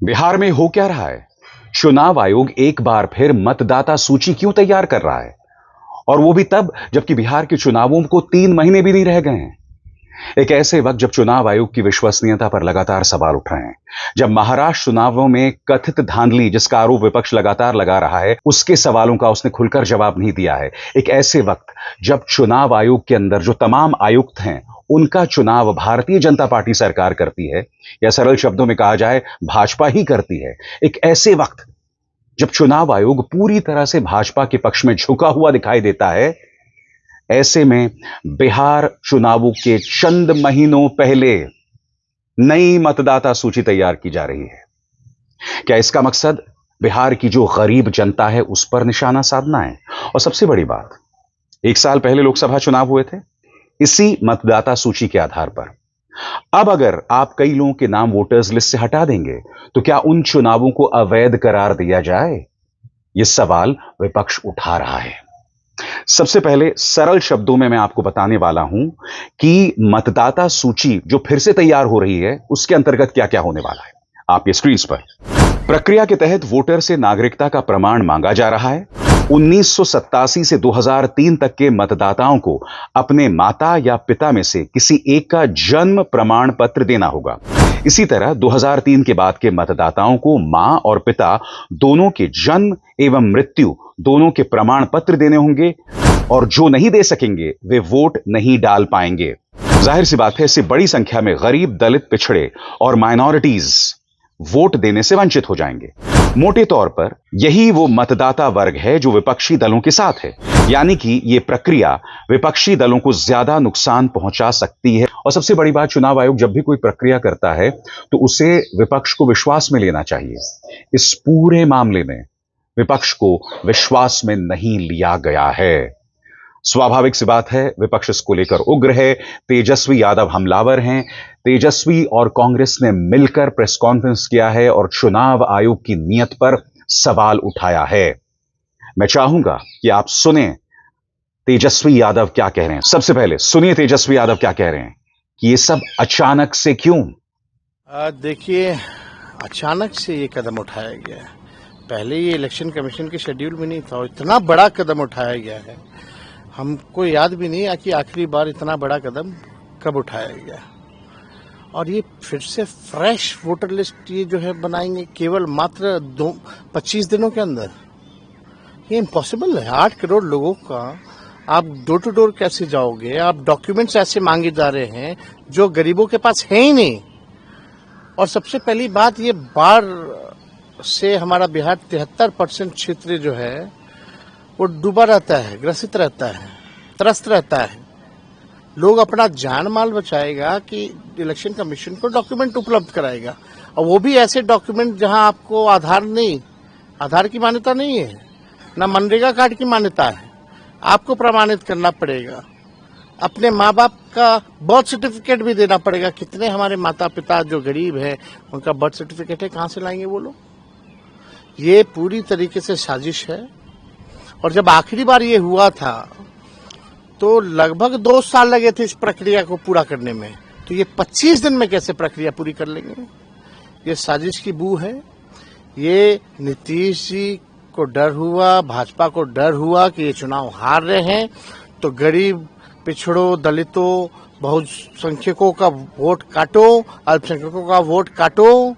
बिहार में हो क्या रहा है? चुनाव आयोग एक बार फिर मतदाता सूची क्यों तैयार कर रहा है? और वो भी तब जबकि बिहार के चुनावों को 3 महीने भी नहीं रह गए हैं। एक ऐसे वक्त जब चुनाव आयोग की विश्वसनीयता पर लगातार सवाल उठ रहे हैं, जब महाराष्ट्र चुनावों में कथित धांधली जिसका आरोप विपक्ष लगातार लगा रहा है, उसके सवालों का उसने खुलकर जवाब नहीं दिया है। एक ऐसे वक्त जब चुनाव आयोग के अंदर जो तमाम आयुक्त हैं, उनका चुनाव भारतीय जनता पार्टी सरकार करती है, या सरल शब्दों में कहा जाए भाजपा ही करती है। एक ऐसे वक्त जब चुनाव आयोग पूरी तरह से भाजपा के पक्ष में झुका हुआ दिखाई देता है, ऐसे में बिहार चुनावों के चंद महीनों पहले नई मतदाता सूची तैयार की जा रही है। क्या इसका मकसद बिहार की जो गरीब जनता है उस पर निशाना साधना है? और सबसे बड़ी बात, 1 साल पहले लोकसभा चुनाव हुए थे इसी मतदाता सूची के आधार पर। अब अगर आप कई लोगों के नाम वोटर्स लिस्ट से हटा देंगे तो क्या उन चुनावों को अवैध करार दिया जाए? यह सवाल विपक्ष उठा रहा है। सबसे पहले सरल शब्दों में मैं आपको बताने वाला हूं कि मतदाता सूची जो फिर से तैयार हो रही है उसके अंतर्गत क्या क्या होने वाला है। आप ये स्क्रीन पर प्रक्रिया के तहत वोटर से नागरिकता का प्रमाण मांगा जा रहा है। 1987 से 2003 तक के मतदाताओं को अपने माता या पिता में से किसी एक का जन्म प्रमाण पत्र देना होगा। इसी तरह 2003 के बाद के मतदाताओं को मां और पिता दोनों के जन्म एवं मृत्यु दोनों के प्रमाण पत्र देने होंगे, और जो नहीं दे सकेंगे वे वोट नहीं डाल पाएंगे। जाहिर सी बात है, इससे बड़ी संख्या में गरीब, दलित, पिछड़े और माइनॉरिटीज वोट देने से वंचित हो जाएंगे। मोटे तौर पर यही वो मतदाता वर्ग है जो विपक्षी दलों के साथ है, यानी कि यह प्रक्रिया विपक्षी दलों को ज्यादा नुकसान पहुंचा सकती है। और सबसे बड़ी बात, चुनाव आयोग जब भी कोई प्रक्रिया करता है तो उसे विपक्ष को विश्वास में लेना चाहिए। इस पूरे मामले में विपक्ष को विश्वास में नहीं लिया गया है। स्वाभाविक सी बात है, विपक्ष इसको लेकर उग्र है। तेजस्वी यादव हमलावर हैं। तेजस्वी और कांग्रेस ने मिलकर प्रेस कॉन्फ्रेंस किया है और चुनाव आयोग की नीयत पर सवाल उठाया है। मैं चाहूंगा कि आप सुने तेजस्वी यादव क्या कह रहे हैं। सबसे पहले सुनिए तेजस्वी यादव क्या कह रहे हैं कि ये सब अचानक से क्यों। देखिए, अचानक से ये कदम उठाया गया है। पहले ये इलेक्शन कमीशन के शेड्यूल में नहीं था और इतना बड़ा कदम उठाया गया है, हमको याद भी नहीं है कि आखिरी बार इतना बड़ा कदम कब उठाया गया। और ये फिर से फ्रेश वोटर लिस्ट ये जो है बनाएंगे केवल मात्र 25 दिनों के अंदर। ये इम्पॉसिबल है। 8 करोड़ लोगों का आप डोर टू डोर कैसे जाओगे? आप डॉक्यूमेंट्स ऐसे मांगे जा रहे हैं जो गरीबों के पास है ही नहीं। और सबसे पहली बात, ये बाढ़ से हमारा बिहार 73% क्षेत्र जो है वो डूबा रहता है, ग्रसित रहता है, त्रस्त रहता है। लोग अपना जान माल बचाएगा कि इलेक्शन कमीशन को डॉक्यूमेंट उपलब्ध कराएगा, और वो भी ऐसे डॉक्यूमेंट जहां आपको आधार की मान्यता नहीं है, ना मनरेगा कार्ड की मान्यता है। आपको प्रमाणित करना पड़ेगा, अपने माँ बाप का बर्थ सर्टिफिकेट भी देना पड़ेगा। कितने हमारे माता पिता जो गरीब है उनका बर्थ सर्टिफिकेट है, कहां से लाएंगे वो लोग? ये पूरी तरीके से साजिश है। और जब आखिरी बार ये हुआ था तो लगभग 2 साल लगे थे इस प्रक्रिया को पूरा करने में, तो ये 25 दिन में कैसे प्रक्रिया पूरी कर लेंगे? ये साजिश की बू है। ये नीतीश जी को डर हुआ, भाजपा को डर हुआ कि ये चुनाव हार रहे हैं तो गरीब, पिछड़ों, दलितों, बहुसंख्यकों का वोट काटो, अल्पसंख्यकों का वोट काटो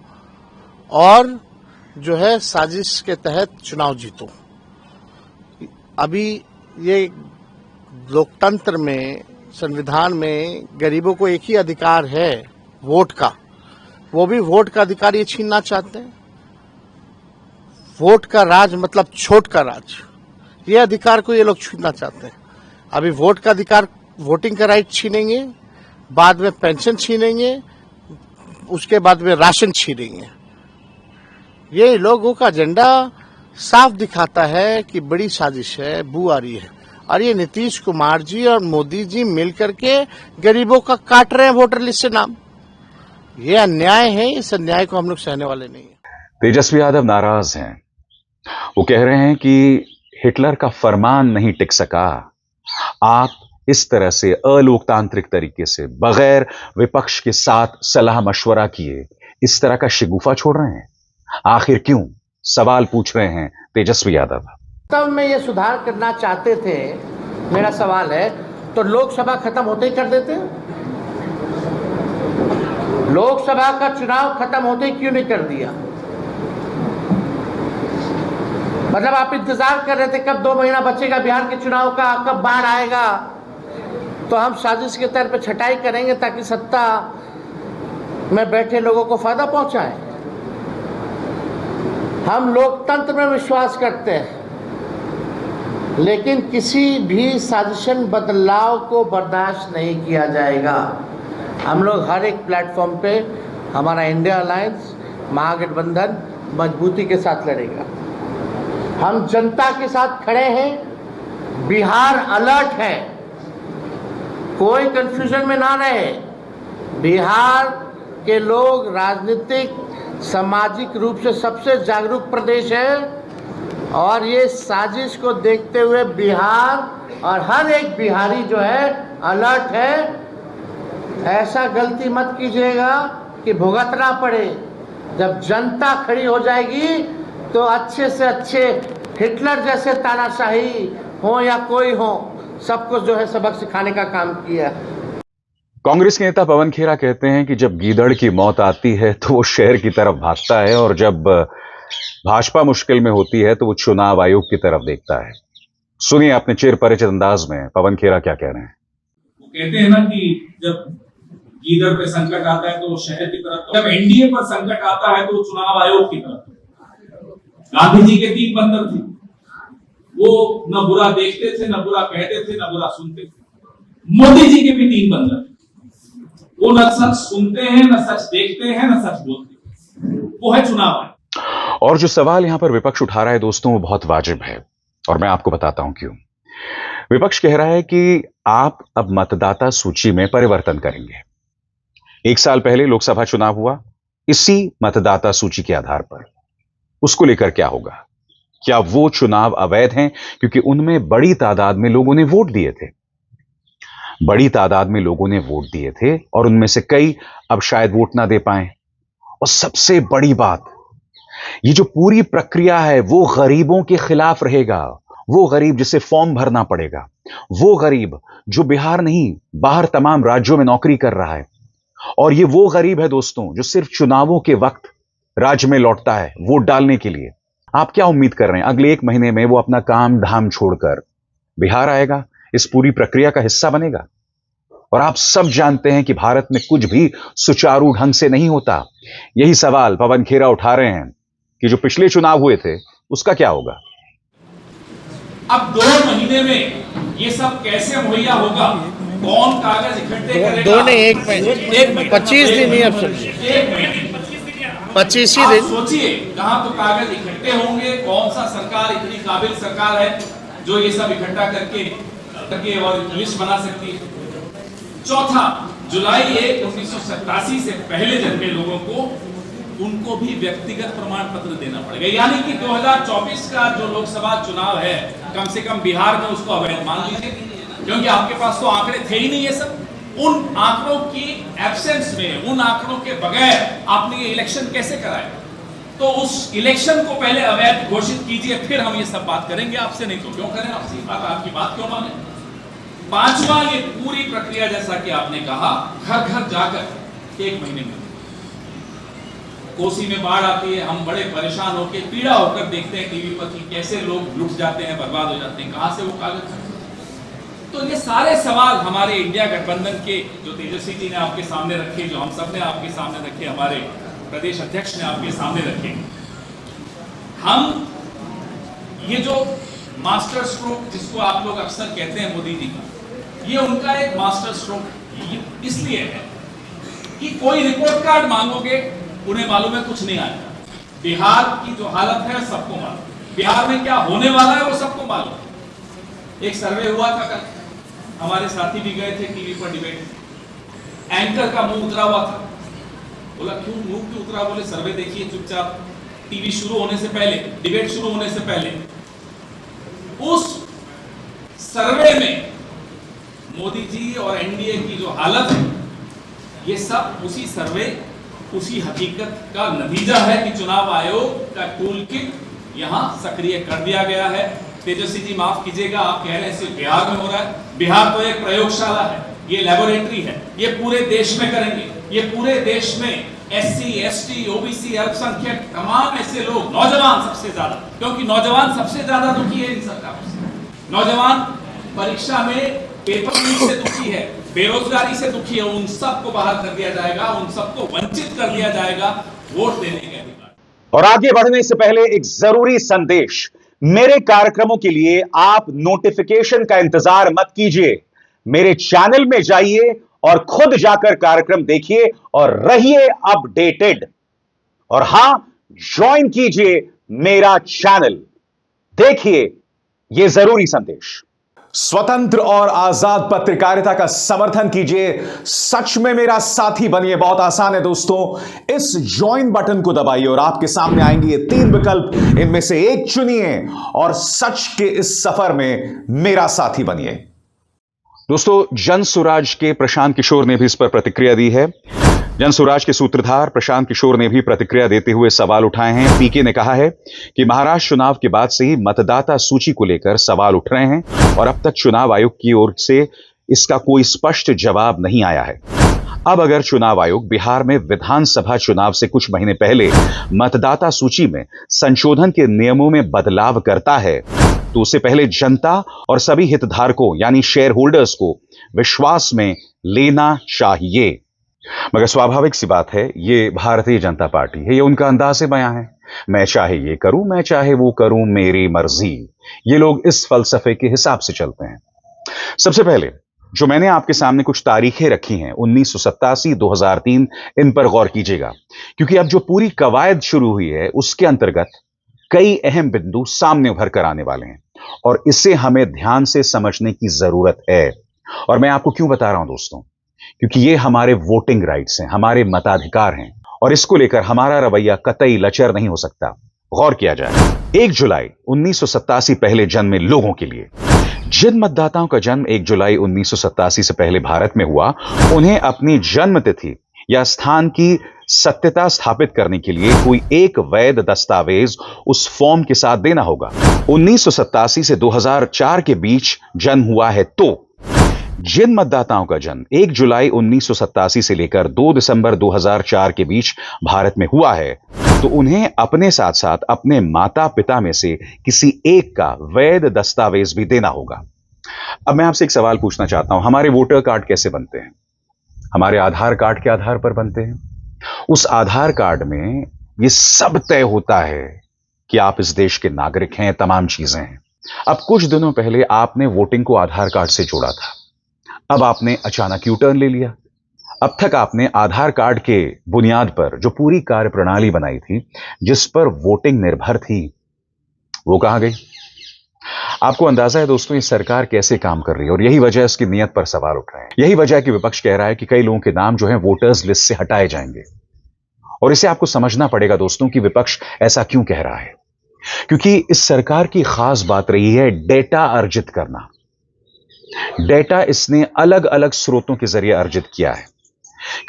और जो है साजिश के तहत चुनाव जीतो। अभी ये लोकतंत्र में, संविधान में गरीबों को एक ही अधिकार है, वोट का। वो भी वोट का अधिकार ये छीनना चाहते हैं। वोट का राज मतलब छोट का राज, ये अधिकार को ये लोग छीनना चाहते हैं। अभी वोट का अधिकार, वोटिंग का राइट छीनेंगे, बाद में पेंशन छीनेंगे, उसके बाद में राशन छीनेंगे। ये लोगों का एजेंडा साफ दिखाता है कि बड़ी साजिश है, बू आ रही है। और ये नीतीश कुमार जी और मोदी जी मिलकर के गरीबों का काट रहे हैं वोटर लिस्ट से नाम। ये अन्याय है। इस अन्याय को हम लोग सहने वाले नहीं है। तेजस्वी यादव नाराज हैं। वो कह रहे हैं कि हिटलर का फरमान नहीं टिक सका। आप इस तरह से अलोकतांत्रिक तरीके से बगैर विपक्ष के साथ सलाह मशवरा किए इस तरह का शिगुफा छोड़ रहे हैं। आखिर क्यों? सवाल पूछ रहे हैं तेजस्वी यादव। तब में ये सुधार करना चाहते थे, मेरा सवाल है, तो लोकसभा खत्म होते ही कर देते? लोकसभा का चुनाव खत्म होते ही क्यों नहीं कर दिया? मतलब आप इंतजार कर रहे थे कब 2 महीना बचेगा बिहार के चुनाव का, कब बाढ़ आएगा, तो हम साजिश के तौर पे छटाई करेंगे ताकि सत्ता में बैठे लोगों को फायदा पहुंचाएं। हम लोकतंत्र में विश्वास करते हैं, लेकिन किसी भी साजिशन बदलाव को बर्दाश्त नहीं किया जाएगा। हम लोग हर एक प्लेटफॉर्म पे हमारा इंडिया अलायंस महागठबंधन मजबूती के साथ लड़ेगा। हम जनता के साथ खड़े हैं, बिहार अलर्ट है, कोई कंफ्यूजन में ना रहे। बिहार के लोग राजनीतिक सामाजिक रूप से सबसे जागरूक प्रदेश है और ये साजिश को देखते हुए बिहार और हर एक बिहारी जो है अलर्ट है। ऐसा गलती मत कीजिएगा कि भुगतना पड़े। जब जनता खड़ी हो जाएगी तो अच्छे से अच्छे हिटलर जैसे तानाशाही हो या कोई हो, सबको जो है सबक सिखाने का काम किया। कांग्रेस के नेता पवन खेरा कहते हैं कि जब गीदड़ की मौत आती है तो वो शहर की तरफ भागता है और जब भाजपा मुश्किल में होती है तो वो चुनाव आयोग की तरफ देखता है। सुनिए अपने चिर परिचित अंदाज में पवन खेरा क्या कह रहे हैं। वो कहते हैं ना कि जब गीदड़ पे संकट आता है तो वो शहर की तरफ, जब एनडीए पर संकट आता है तो वो चुनाव आयोग की तरफ। गांधी जी के 3 बंदर थे, वो न बुरा देखते थे, न बुरा कहते थे, न बुरा सुनते थे। मोदी जी के भी 3 बंदर, वो न सच सुनते हैं, न सच देखते हैं, न सच बोलते हैं। वो है चुनाव आयोग। और जो सवाल यहां पर विपक्ष उठा रहा है दोस्तों, वो बहुत वाजिब है और मैं आपको बताता हूं क्यों। विपक्ष कह रहा है कि आप अब मतदाता सूची में परिवर्तन करेंगे। 1 साल पहले लोकसभा चुनाव हुआ इसी मतदाता सूची के आधार पर। उसको लेकर क्या होगा? क्या वो चुनाव अवैध हैं क्योंकि उनमें बड़ी तादाद में लोगों ने वोट दिए थे? बड़ी तादाद में लोगों ने वोट दिए थे और उनमें से कई अब शायद वोट ना दे पाए। और सबसे बड़ी बात, ये जो पूरी प्रक्रिया है वो गरीबों के खिलाफ रहेगा। वो गरीब जिसे फॉर्म भरना पड़ेगा, वो गरीब जो बिहार नहीं बाहर तमाम राज्यों में नौकरी कर रहा है, और ये वो गरीब है दोस्तों जो सिर्फ चुनावों के वक्त राज्य में लौटता है वोट डालने के लिए। आप क्या उम्मीद कर रहे हैं? अगले 1 महीने में वो अपना काम धाम छोड़कर बिहार आएगा, इस पूरी प्रक्रिया का हिस्सा बनेगा? और आप सब जानते हैं कि भारत में कुछ भी सुचारू ढंग से नहीं होता। यही सवाल पवन खेरा उठा रहे हैं कि जो पिछले चुनाव हुए थे उसका क्या होगा। अब 2 महीने में ये सब कैसे मुहैया होगा? कौन कागज इकट्ठे करेगा? 2 नहीं, 1 महीने, 25 दिन ही, अब 1 महीने 25 ही दिन। सोचिए कहां तो कागज इकट्ठे होंगे, कौन सा सरकार इतनी काबिल सरकार है जो ये सब इकट्ठा करके और लिस्ट बना सकती है। चौथा, जुलाई 1, 1987 से पहले जन्मे लोगों को उनको भी व्यक्तिगत प्रमाण पत्र देना पड़ेगा। यानी कि 2024 का जो लोकसभा चुनाव है, कम से कम बिहार में उसको अवैध मान लीजिए, क्योंकि आपके पास तो आंकड़े थे ही नहीं। ये सब उन आंकड़ों की एब्सेंस में, उन आंकड़ों के बगैर आपने ये इलेक्शन कैसे कराया? तो उस इलेक्शन को पहले अवैध घोषित कीजिए, फिर हम ये सब बात करेंगे आपसे। नहीं तो क्यों करें आपसे बात, आपकी बात क्यों माने? 5वां, ये पूरी प्रक्रिया जैसा कि आपने कहा, घर घर जाकर 1 महीने में। कोसी में बाढ़ आती है, हम बड़े परेशान होकर, पीड़ा होकर देखते हैं टीवी पर कि कैसे लोग लुट जाते हैं, बर्बाद हो जाते हैं, कहां से वो कागज। तो ये सारे सवाल हमारे इंडिया गठबंधन के, जो तेजस्वी जी ने आपके सामने रखे, जो हम सब ने आपके सामने रखे, हमारे प्रदेश अध्यक्ष ने आपके सामने रखे। हम ये जो मास्टर स्ट्रोक जिसको आप लोग अक्सर कहते हैं मोदी जी का, ये उनका एक मास्टर स्ट्रोक इसलिए है कि कोई रिपोर्ट कार्ड मांगोगे, उन्हें मालूम है कुछ नहीं आएगा। बिहार की जो हालत है सबको मालूम, बिहार में क्या होने वाला है वो सबको मालूम। एक सर्वे हुआ था कल, हमारे साथी भी गए थे टीवी पर डिबेट, एंकर का मुंह उतरा हुआ था। बोला क्यों मुंह क्यों उतरा? बोले सर्वे देखिए चुपचाप, टीवी शुरू होने से पहले, डिबेट शुरू होने से पहले उस सर्वे में मोदी जी और एनडीए की जो हालत है, ये सब उसी सर्वे उसी हकीकत का नतीजा है कि चुनाव आयोग का टूल किट यहां सक्रिय कर दिया गया है। तेजस्वी जी माफ कीजिएगा, आप कह रहे हैं सिर्फ बिहार में हो रहा है। बिहार तो एक प्रयोगशाला है, ये लैबोरेटरी है, ये पूरे देश में करेंगे। ये पूरे देश में SC, ST, OBC, अल्पसंख्यक तमाम ऐसे लोग, नौजवान सबसे ज्यादा, क्योंकि नौजवान सबसे ज्यादा दुखी है इन सरकारों से। नौजवान परीक्षा में पेपर लीक से दुखी है, बेरोजगारी से दुखी है, उन सबको बाहर कर दिया जाएगा, उन सबको वंचित कर दिया जाएगा वोट देने के अधिकार। और आगे बढ़ने से पहले एक जरूरी संदेश, मेरे कार्यक्रमों के लिए आप नोटिफिकेशन का इंतजार मत कीजिए। मेरे चैनल में जाइए और खुद जाकर कार्यक्रम देखिए और रहिए अपडेटेड। और हां, ज्वाइन कीजिए मेरा चैनल। देखिए यह जरूरी संदेश। स्वतंत्र और आजाद पत्रकारिता का समर्थन कीजिए, सच में मेरा साथी बनिए। बहुत आसान है दोस्तों, इस ज्वाइन बटन को दबाइए और आपके सामने आएंगे ये 3 विकल्प, इनमें से एक चुनिए और सच के इस सफर में मेरा साथी बनिए। दोस्तों, जन सुराज के प्रशांत किशोर ने भी इस पर प्रतिक्रिया दी है। जन सुराज के सूत्रधार प्रशांत किशोर ने भी प्रतिक्रिया देते हुए सवाल उठाए हैं। पीके ने कहा है कि महाराष्ट्र चुनाव के बाद से ही मतदाता सूची को लेकर सवाल उठ रहे हैं और अब तक चुनाव आयोग की ओर से इसका कोई स्पष्ट जवाब नहीं आया है। अब अगर चुनाव आयोग बिहार में विधानसभा चुनाव से कुछ महीने पहले मतदाता सूची में संशोधन के नियमों में बदलाव करता है तो उससे पहले जनता और सभी हितधारकों यानी शेयर होल्डर्स को विश्वास में लेना चाहिए। मगर स्वाभाविक सी बात है, ये भारतीय जनता पार्टी है, ये उनका अंदाज़े बयां है। मैं चाहे ये करूं, मैं चाहे वो करूं, मेरी मर्जी। ये लोग इस फलसफे के हिसाब से चलते हैं। सबसे पहले जो मैंने आपके सामने कुछ तारीखें रखी हैं 1987, 2003, इन पर गौर कीजिएगा, क्योंकि अब जो पूरी कवायद शुरू हुई है उसके अंतर्गत कई अहम बिंदु सामने उभर कर आने वाले हैं और इसे हमें ध्यान से समझने की जरूरत है। और मैं आपको क्यों बता रहा हूं दोस्तों, क्योंकि ये हमारे वोटिंग राइट्स हैं, हमारे मताधिकार हैं और इसको लेकर हमारा रवैया कतई लचर नहीं हो सकता। गौर किया जाए, 1 जुलाई 1987 पहले जन्मे लोगों के लिए, जिन मतदाताओं का जन्म 1 जुलाई 1987 से पहले भारत में हुआ, उन्हें अपनी जन्म तिथि या स्थान की सत्यता स्थापित करने के लिए कोई एक वैध दस्तावेज उस फॉर्म के साथ देना होगा। 1987 से 2004 के बीच जन्म हुआ है तो जिन मतदाताओं का जन्म 1 जुलाई 1987 से लेकर 2 दिसंबर 2004 के बीच भारत में हुआ है तो उन्हें अपने साथ साथ अपने माता पिता में से किसी एक का वैध दस्तावेज भी देना होगा। अब मैं आपसे एक सवाल पूछना चाहता हूं, हमारे वोटर कार्ड कैसे बनते हैं? हमारे आधार कार्ड के आधार पर बनते हैं। उस आधार कार्ड में यह सब तय होता है कि आप इस देश के नागरिक हैं, तमाम चीजें हैं। अब कुछ दिनों पहले आपने वोटिंग को आधार कार्ड से जोड़ा था, अब आपने अचानक यू टर्न ले लिया। अब तक आपने आधार कार्ड के बुनियाद पर जो पूरी कार्यप्रणाली बनाई थी, जिस पर वोटिंग निर्भर थी, वो कहां गई? आपको अंदाजा है दोस्तों ये सरकार कैसे काम कर रही है और यही वजह इसकी नीयत पर सवाल उठ रहे हैं। यही वजह है कि विपक्ष कह रहा है कि कई लोगों के नाम जो है वोटर्स लिस्ट से हटाए जाएंगे। और इसे आपको समझना पड़ेगा दोस्तों कि विपक्ष ऐसा क्यों कह रहा है, क्योंकि इस सरकार की खास बात रही है डेटा अर्जित करना। डेटा इसने अलग अलग स्रोतों के जरिए अर्जित किया है,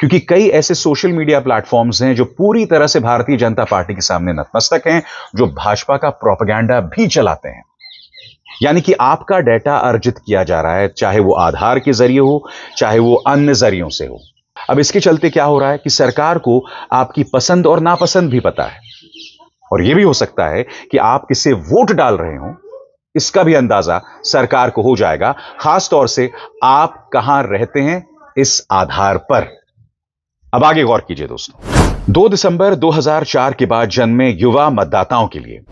क्योंकि कई ऐसे सोशल मीडिया प्लेटफॉर्म्स हैं जो पूरी तरह से भारतीय जनता पार्टी के सामने नतमस्तक हैं, जो भाजपा का प्रोपेगेंडा भी चलाते हैं। यानी कि आपका डेटा अर्जित किया जा रहा है, चाहे वो आधार के जरिए हो, चाहे वो अन्य जरियों से हो। अब इसके चलते क्या हो रहा है कि सरकार को आपकी पसंद और नापसंद भी पता है, और यह भी हो सकता है कि आप किसे वोट डाल रहे हो इसका भी अंदाजा सरकार को हो जाएगा, खास तौर से आप कहां रहते हैं इस आधार पर। अब आगे गौर कीजिए दोस्तों, 2 दिसंबर 2004 के बाद जन्मे युवा मतदाताओं के लिए,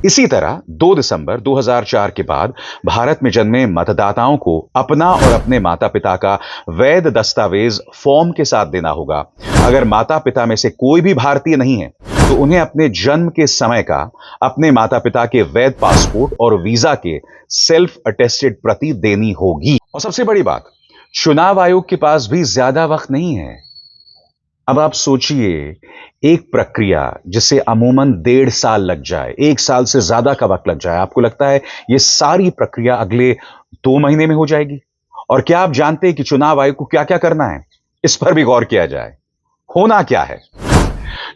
इसी तरह 2 दिसंबर 2004 के बाद भारत में जन्मे मतदाताओं को अपना और अपने माता पिता का वैध दस्तावेज फॉर्म के साथ देना होगा। अगर माता पिता में से कोई भी भारतीय नहीं है तो उन्हें अपने जन्म के समय का अपने माता पिता के वैध पासपोर्ट और वीजा के सेल्फ अटेस्टेड प्रति देनी होगी। और सबसे बड़ी बात, चुनाव आयोग के पास भी ज्यादा वक्त नहीं है। अब आप सोचिए, एक प्रक्रिया जिसे अमूमन 1.5 साल लग जाए, 1 साल से ज्यादा का वक्त लग जाए, आपको लगता है यह सारी प्रक्रिया अगले 2 महीने में हो जाएगी? और क्या आप जानते हैं कि चुनाव आयोग को क्या क्या करना है? इस पर भी गौर किया जाए। होना क्या है?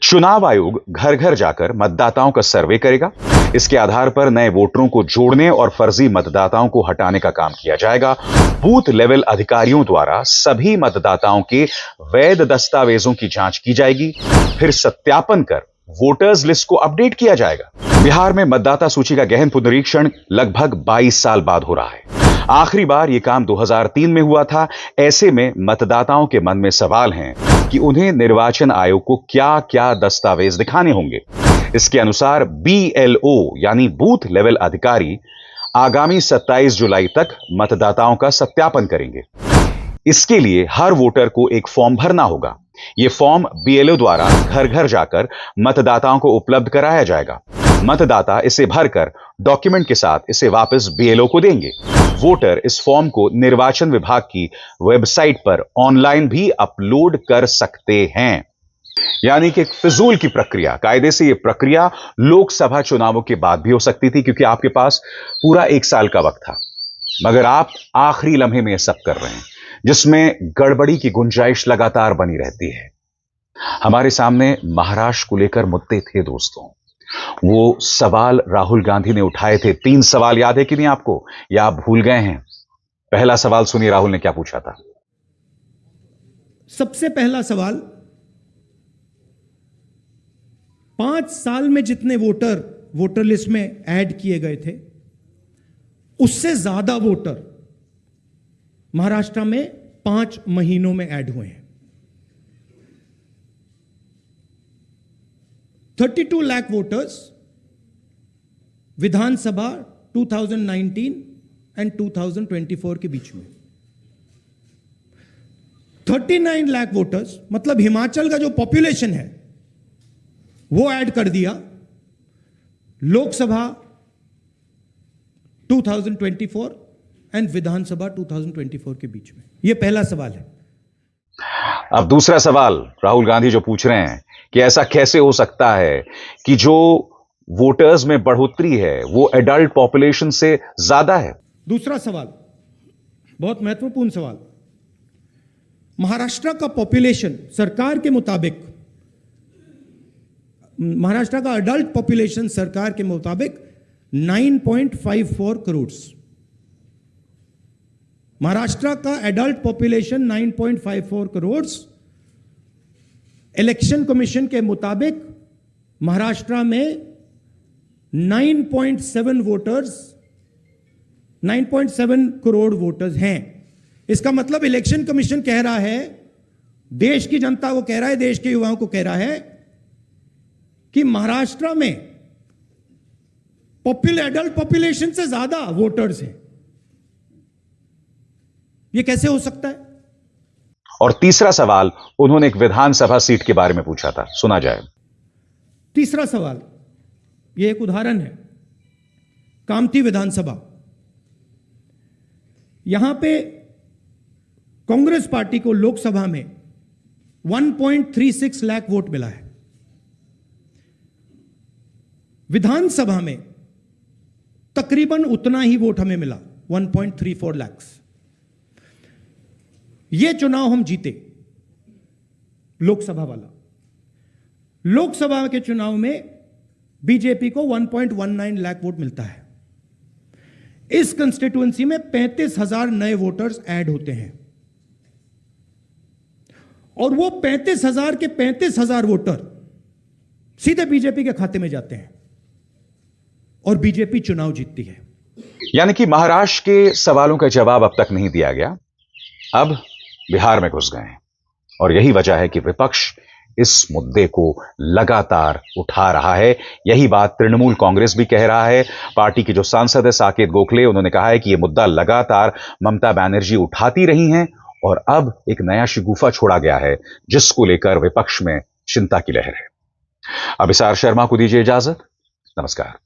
चुनाव आयोग घर घर जाकर मतदाताओं का सर्वे करेगा। इसके आधार पर नए वोटरों को जोड़ने और फर्जी मतदाताओं को हटाने का काम किया जाएगा। बूथ लेवल अधिकारियों द्वारा सभी मतदाताओं के वैध दस्तावेजों की जांच की जाएगी, फिर सत्यापन कर वोटर्स लिस्ट को अपडेट किया जाएगा। बिहार में मतदाता सूची का गहन पुनरीक्षण लगभग 22 साल बाद हो रहा है। आखिरी बार यह काम 2003 में हुआ था। ऐसे में मतदाताओं के मन में सवाल हैं कि उन्हें निर्वाचन आयोग को क्या क्या दस्तावेज दिखाने होंगे। इसके अनुसार BLO यानी बूथ लेवल अधिकारी आगामी 27 जुलाई तक मतदाताओं का सत्यापन करेंगे। इसके लिए हर वोटर को एक फॉर्म भरना होगा। यह फॉर्म BLO द्वारा घर घर जाकर मतदाताओं को उपलब्ध कराया जाएगा। मतदाता इसे भरकर डॉक्यूमेंट के साथ इसे वापस BLO को देंगे। वोटर इस फॉर्म को निर्वाचन विभाग की वेबसाइट पर ऑनलाइन भी अपलोड कर सकते हैं। यानी कि एक फिजूल की प्रक्रिया। कायदे से यह प्रक्रिया लोकसभा चुनावों के बाद भी हो सकती थी, क्योंकि आपके पास पूरा 1 साल का वक्त था। मगर आप आखिरी लम्हे में यह सब कर रहे हैं, जिसमें गड़बड़ी की गुंजाइश लगातार बनी रहती है। हमारे सामने महाराष्ट्र को लेकर मुद्दे थे दोस्तों। वो सवाल राहुल गांधी ने उठाए थे। 3 सवाल याद है कि नहीं आपको, या आप भूल गए हैं? पहला सवाल सुनिए राहुल ने क्या पूछा था। सबसे पहला सवाल, 5 साल में जितने वोटर लिस्ट में ऐड किए गए थे, उससे ज्यादा वोटर महाराष्ट्र में 5 महीनों में ऐड हुए हैं। 32 लाख वोटर्स विधानसभा 2019 एंड 2024 के बीच में। 39 लाख वोटर्स मतलब हिमाचल का जो पॉपुलेशन है वो ऐड कर दिया लोकसभा 2024 एंड विधानसभा 2024 के बीच में। यह पहला सवाल है। अब दूसरा सवाल राहुल गांधी जो पूछ रहे हैं कि ऐसा कैसे हो सकता है कि जो वोटर्स में बढ़ोतरी है वो एडल्ट पॉपुलेशन से ज्यादा है। दूसरा सवाल बहुत महत्वपूर्ण सवाल। महाराष्ट्र का पॉपुलेशन सरकार के मुताबिक, महाराष्ट्र का अडल्ट पॉपुलेशन सरकार के मुताबिक 9.54 करोड़। महाराष्ट्र का adult population 9.54 crore. Election commission के मुताबिक महाराष्ट्र में 9.7 करोड़ वोटर्स हैं। इसका मतलब इलेक्शन कमीशन कह रहा है, देश की जनता को कह रहा है, देश के युवाओं को कह रहा है कि महाराष्ट्र में एडल्ट पॉपुलेशन से ज्यादा वोटर्स हैं। यह कैसे हो सकता है? और तीसरा सवाल उन्होंने एक विधानसभा सीट के बारे में पूछा था, सुना जाए। तीसरा सवाल, यह एक उदाहरण है, कामठी विधानसभा। यहां पे कांग्रेस पार्टी को लोकसभा में 1.36 लाख वोट मिला है। विधानसभा में तकरीबन उतना ही वोट हमें मिला, 1.34 लाख। यह चुनाव हम जीते, लोकसभा वाला। लोकसभा के चुनाव में बीजेपी को 1.19 लाख वोट मिलता है। इस कंस्टिट्यूएंसी में 35,000 नए वोटर्स ऐड होते हैं और वो 35,000 के 35,000 वोटर सीधे बीजेपी के खाते में जाते हैं और बीजेपी चुनाव जीतती है। यानी कि महाराष्ट्र के सवालों का जवाब अब तक नहीं दिया गया, अब बिहार में घुस गए हैं। और यही वजह है कि विपक्ष इस मुद्दे को लगातार उठा रहा है। यही बात तृणमूल कांग्रेस भी कह रहा है। पार्टी के जो सांसद है साकेत गोखले, उन्होंने कहा है कि यह मुद्दा लगातार ममता बनर्जी उठाती रही हैं और अब एक नया शिगुफा छोड़ा गया है, जिसको लेकर विपक्ष में चिंता की लहर है। अब अभिसार शर्मा को दीजिए इजाजत। नमस्कार।